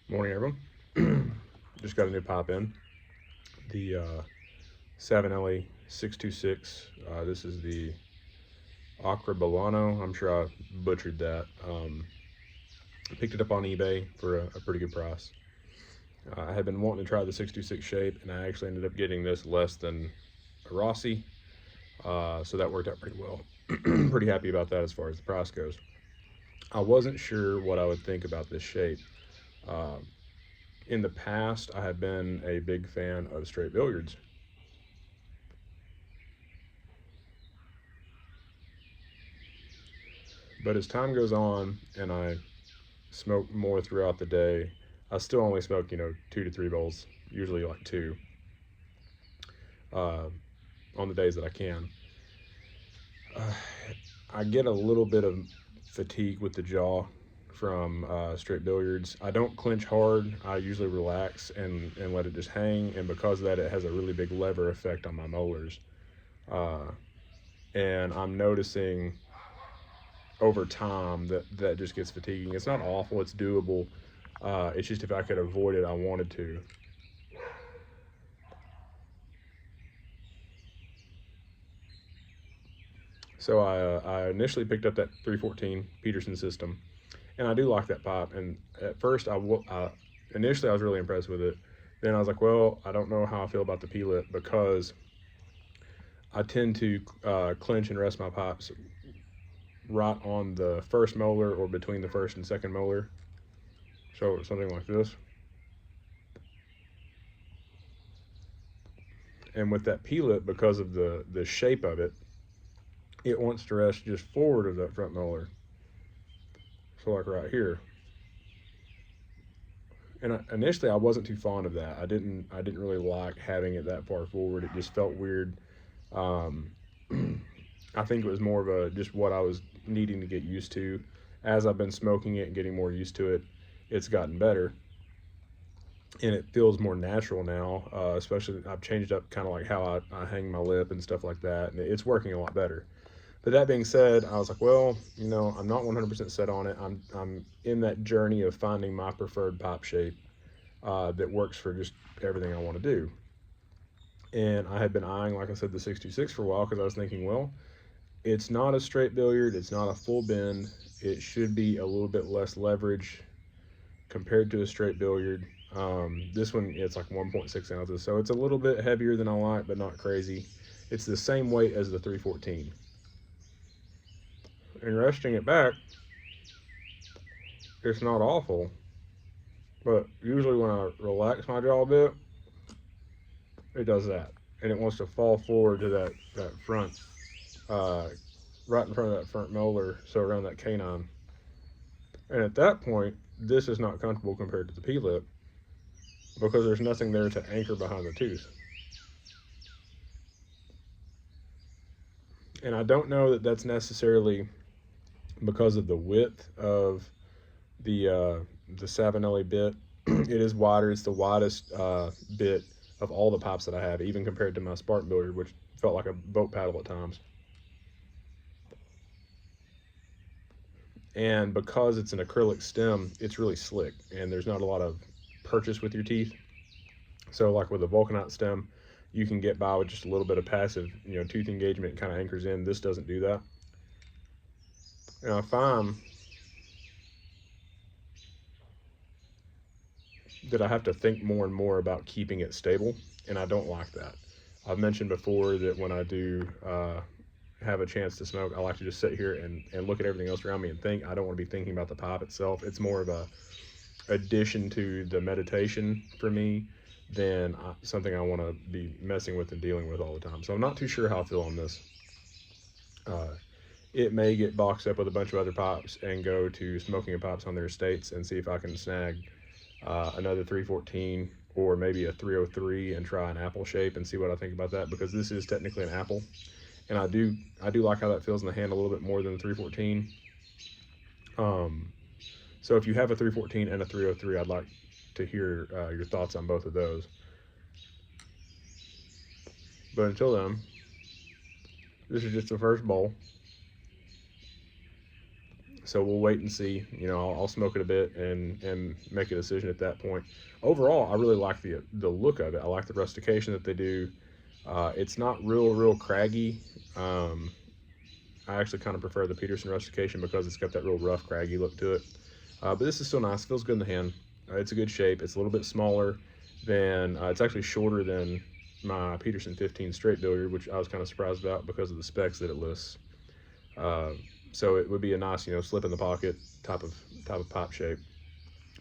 Morning, everyone. Just got a new pop in. The Savinelli 626. This is the Acrabolano. I'm sure I butchered that. I picked it up on eBay for a pretty good price. I had been wanting to try the 626 shape, and I actually ended up getting this less than a Rossi. So that worked out pretty well. Pretty happy about that as far as the price goes. I wasn't sure what I would think about this shape. Uh, in the past, I have been a big fan of straight billiards. But as time goes on and I smoke more throughout the day, I still only smoke, 2 to 3 bowls, usually like two, uh, on the days that I can. Uh, I get a little bit of fatigue with the jaw from straight billiards. I don't clench hard. I usually relax and let it just hang. And because of that, it has a really big lever effect on my molars. Uh, and I'm noticing over time that just gets fatiguing. It's not awful. It's doable. It's just if I could avoid it, I wanted to. So I initially picked up that 314 Peterson system, and I do like that pipe. And at first, initially I was really impressed with it. Then I was like, well, I don't know how I feel about the P-lip because I tend to clench and rest my pipes right on the first molar or between the first and second molar. So something like this. And with that P-lip, because of the shape of it, it wants to rest just forward of that front molar. So like right here. And initially I wasn't too fond of that. I didn't really like having it that far forward. It just felt weird. Um, I think it was more of a just what I was needing to get used to. As I've been smoking it and getting more used to it, it's gotten better, and it feels more natural now. Especially I've changed up kind of like how I hang my lip and stuff like that, and it's working a lot better. But that being said, I was like, well, I'm not 100% set on it. I'm in that journey of finding my preferred pipe shape that works for just everything I want to do. And I had been eyeing, like I said, the 626 for a while because I was thinking, well, it's not a straight billiard, it's not a full bend. It should be a little bit less leverage compared to a straight billiard. This one, it's like 1.6 ounces, so it's a little bit heavier than I like, but not crazy. It's the same weight as the 314. And resting it back, it's not awful, but usually when I relax my jaw a bit, it does that. And it wants to fall forward to that front, uh, right in front of that front molar, so around that canine. And at that point, this is not comfortable compared to the P lip because there's nothing there to anchor behind the tooth. And I don't know that that's necessarily because of the width of the Savinelli bit. It is wider. It's the widest bit of all the pipes that I have, even compared to my Spartan billiard, which felt like a boat paddle at times. And because it's an acrylic stem, it's really slick, and there's not a lot of purchase with your teeth. So, like with a vulcanite stem, you can get by with just a little bit of passive, tooth engagement kind of anchors in. This doesn't do that. And I find that I have to think more and more about keeping it stable, and I don't like that. I've mentioned before that when I do have a chance to smoke, I like to just sit here and look at everything else around me and think. I don't want to be thinking about the pipe itself. It's more of a addition to the meditation for me than something I want to be messing with and dealing with all the time. So I'm not too sure how I feel on this. Uh, it may get boxed up with a bunch of other pipes and go to smoking pipes on their estates and see if I can snag another 314 or maybe a 303 and try an apple shape and see what I think about that, because this is technically an apple, and I do like how that feels in the hand a little bit more than the 314. Um, so if you have a 314 and a 303, I'd like to hear your thoughts on both of those. But until then, this is just the first bowl. So we'll wait and see. You know, I'll smoke it a bit and make a decision at that point. Overall, I really like the look of it. I like the rustication that they do. It's not real craggy. Um, I actually kind of prefer the Peterson rustication because it's got that real rough, craggy look to it. But this is still nice. Feels good in the hand. It's a good shape. It's a little bit smaller than. It's actually shorter than my Peterson 15 straight billiard, which I was kind of surprised about because of the specs that it lists. Uh, so it would be a nice, slip in the pocket type of pipe shape.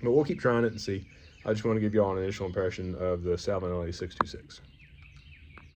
But we'll keep trying it and see. I just want to give you all an initial impression of the Savinelli 626.